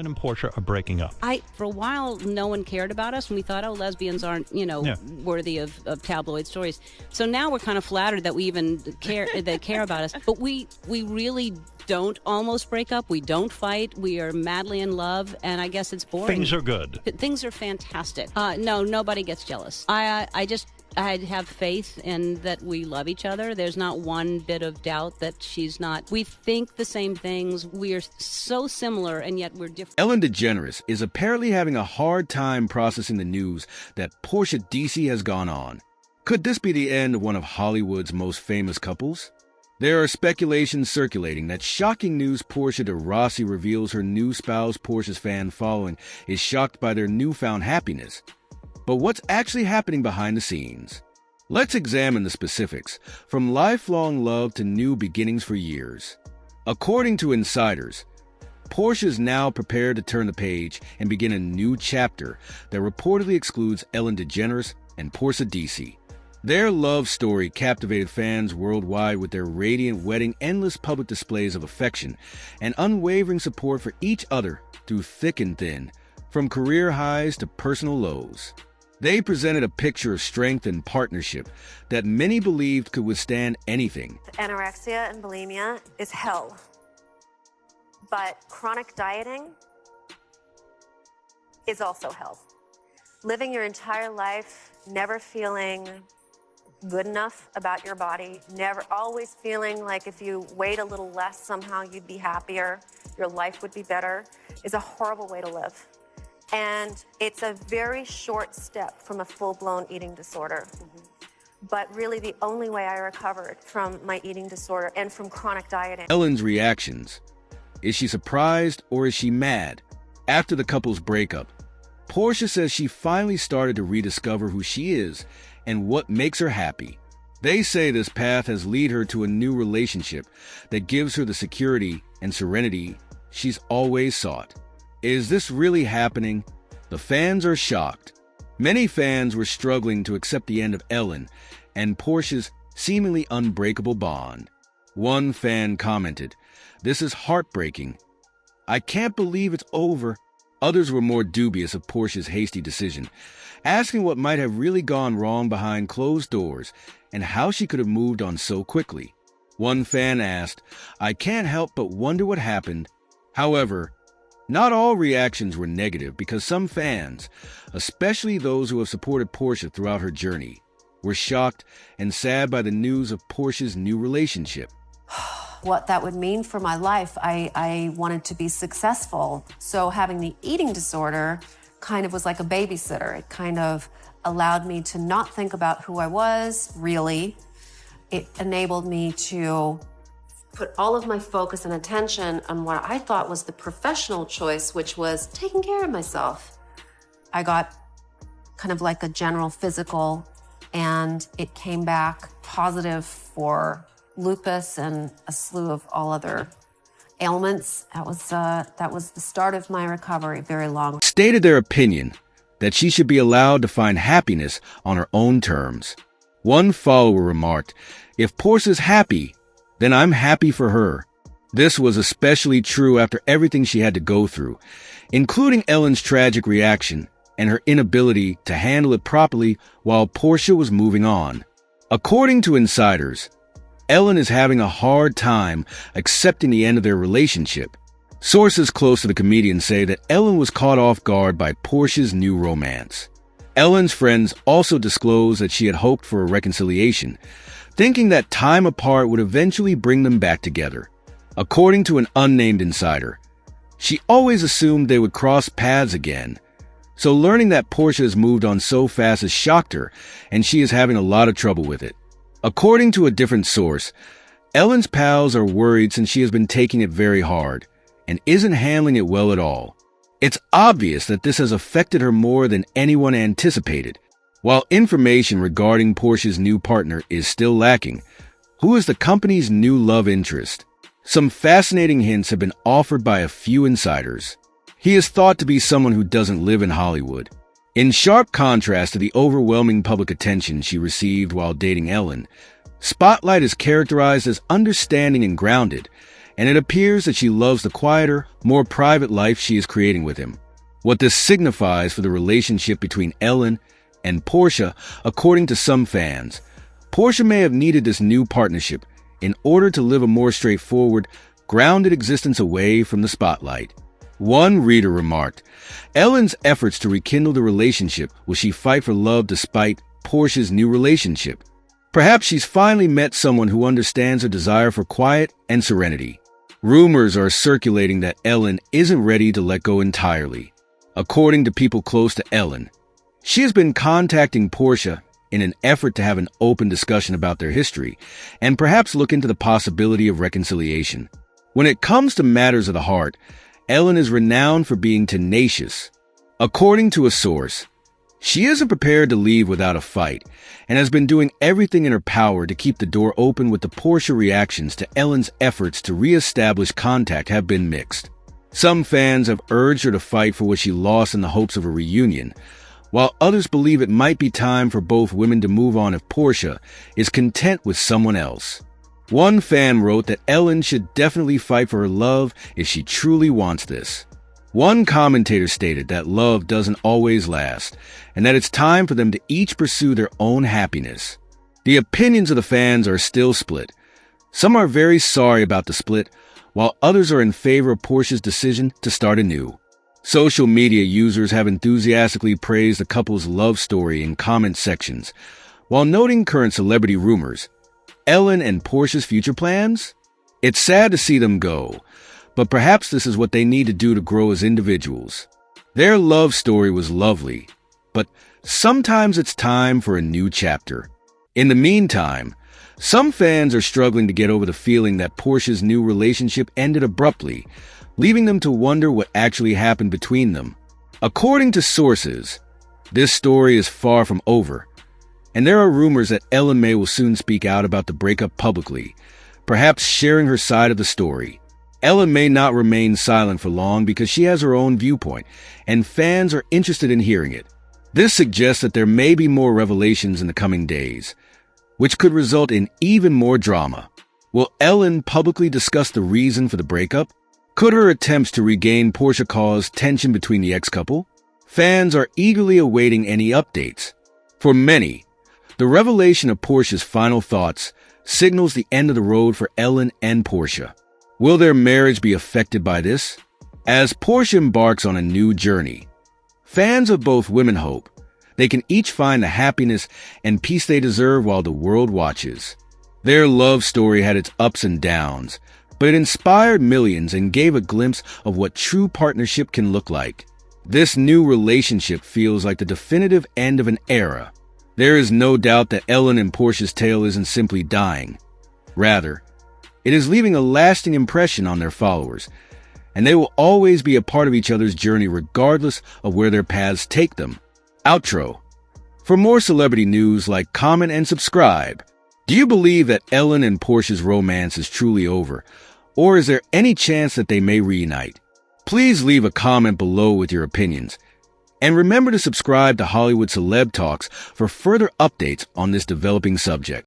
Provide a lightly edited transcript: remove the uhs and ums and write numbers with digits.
Ellen and Portia are breaking up. For a while, no one cared about us, and we thought, lesbians aren't, worthy of tabloid stories. So now we're kind of flattered that we even care, they care about us. But we really don't almost break up. We don't fight. We are madly in love, and I guess it's boring. Things are good. Things are fantastic. No, nobody gets jealous. I have faith in that we love each other. There's not one bit of doubt that she's not. We think the same things. We are so similar, and yet we're different. Ellen DeGeneres is apparently having a hard time processing the news that Portia de Rossi has gone on. Could this be the end of one of Hollywood's most famous couples? There are speculations circulating that shocking news Portia de Rossi reveals her new spouse Portia's fan following is shocked by their newfound happiness. But what's actually happening behind the scenes? Let's examine the specifics, from lifelong love to new beginnings for years. According to insiders, Portia is now prepared to turn the page and begin a new chapter that reportedly excludes Ellen DeGeneres and Portia de Rossi. Their love story captivated fans worldwide with their radiant wedding, endless public displays of affection, and unwavering support for each other through thick and thin, from career highs to personal lows. They presented a picture of strength and partnership that many believed could withstand anything. Anorexia and bulimia is hell, but chronic dieting is also hell. Living your entire life never feeling good enough about your body, never always feeling like if you weighed a little less, somehow you'd be happier, your life would be better, is a horrible way to live. And it's a very short step from a full-blown eating disorder. But really the only way I recovered from my eating disorder and from chronic dieting. Ellen's reactions. Is she surprised or is she mad? After the couple's breakup, Portia says she finally started to rediscover who she is and what makes her happy. They say this path has led her to a new relationship that gives her the security and serenity she's always sought. Is this really happening? The fans are shocked. Many fans were struggling to accept the end of Ellen and Portia's seemingly unbreakable bond. One fan commented, "This is heartbreaking. I can't believe it's over." Others were more dubious of Portia's hasty decision, asking what might have really gone wrong behind closed doors and how she could have moved on so quickly. One fan asked, "I can't help but wonder what happened." However, not all reactions were negative because some fans, especially those who have supported Portia throughout her journey, were shocked and sad by the news of Portia's new relationship. What that would mean for my life, I wanted to be successful. So having the eating disorder kind of was like a babysitter. It kind of allowed me to not think about who I was, really. It enabled me to put all of my focus and attention on what I thought was the professional choice, which was taking care of myself. I got kind of like a general physical, and it came back positive for lupus and a slew of all other ailments. That was the start of my recovery, very long. Stated their opinion that she should be allowed to find happiness on her own terms. One follower remarked, "If Portia's happy, then I'm happy for her." This was especially true after everything she had to go through, including Ellen's tragic reaction and her inability to handle it properly while Portia was moving on. According to insiders, Ellen is having a hard time accepting the end of their relationship. Sources close to the comedian say that Ellen was caught off guard by Portia's new romance. Ellen's friends also disclosed that she had hoped for a reconciliation, thinking that time apart would eventually bring them back together. According to an unnamed insider, she always assumed they would cross paths again. So learning that Portia has moved on so fast has shocked her, and she is having a lot of trouble with it. According to a different source, Ellen's pals are worried since she has been taking it very hard and isn't handling it well at all. It's obvious that this has affected her more than anyone anticipated. While information regarding Portia's new partner is still lacking, who is the company's new love interest? Some fascinating hints have been offered by a few insiders. He is thought to be someone who doesn't live in Hollywood. In sharp contrast to the overwhelming public attention she received while dating Ellen, Spotlight is characterized as understanding and grounded, and it appears that she loves the quieter, more private life she is creating with him. What this signifies for the relationship between Ellen and Portia, according to some fans, Portia may have needed this new partnership in order to live a more straightforward, grounded existence away from the spotlight. One reader remarked, Ellen's efforts to rekindle the relationship, will she fight for love despite Portia's new relationship? Perhaps she's finally met someone who understands her desire for quiet and serenity. Rumors are circulating that Ellen isn't ready to let go entirely. According to people close to Ellen, she has been contacting Portia in an effort to have an open discussion about their history and perhaps look into the possibility of reconciliation. When it comes to matters of the heart, Ellen is renowned for being tenacious. According to a source, she isn't prepared to leave without a fight and has been doing everything in her power to keep the door open. With the Portia reactions to Ellen's efforts to re-establish contact have been mixed. Some fans have urged her to fight for what she lost in the hopes of a reunion, while others believe it might be time for both women to move on if Portia is content with someone else. One fan wrote that Ellen should definitely fight for her love if she truly wants this. One commentator stated that love doesn't always last, and that it's time for them to each pursue their own happiness. The opinions of the fans are still split. Some are very sorry about the split, while others are in favor of Portia's decision to start anew. Social media users have enthusiastically praised the couple's love story in comment sections, while noting current celebrity rumors. Ellen and Portia's future plans? It's sad to see them go, but perhaps this is what they need to do to grow as individuals. Their love story was lovely, but sometimes it's time for a new chapter. In the meantime, some fans are struggling to get over the feeling that Portia's new relationship ended abruptly, leaving them to wonder what actually happened between them. According to sources, this story is far from over, and there are rumors that Ellen May will soon speak out about the breakup publicly, perhaps sharing her side of the story. Ellen may not remain silent for long because she has her own viewpoint, and fans are interested in hearing it. This suggests that there may be more revelations in the coming days, which could result in even more drama. Will Ellen publicly discuss the reason for the breakup? Could her attempts to regain Portia cause tension between the ex-couple? Fans are eagerly awaiting any updates. For many, the revelation of Portia's final thoughts signals the end of the road for Ellen and Portia. Will their marriage be affected by this? As Portia embarks on a new journey, fans of both women hope they can each find the happiness and peace they deserve while the world watches. Their love story had its ups and downs, but it inspired millions and gave a glimpse of what true partnership can look like. This new relationship feels like the definitive end of an era. There is no doubt that Ellen and Portia's tale isn't simply dying. Rather, it is leaving a lasting impression on their followers, and they will always be a part of each other's journey regardless of where their paths take them. Outro. For more celebrity news, like, comment, and subscribe. Do you believe that Ellen and Portia's romance is truly over, or is there any chance that they may reunite? Please leave a comment below with your opinions. And remember to subscribe to Hollywood Celeb Talks for further updates on this developing subject.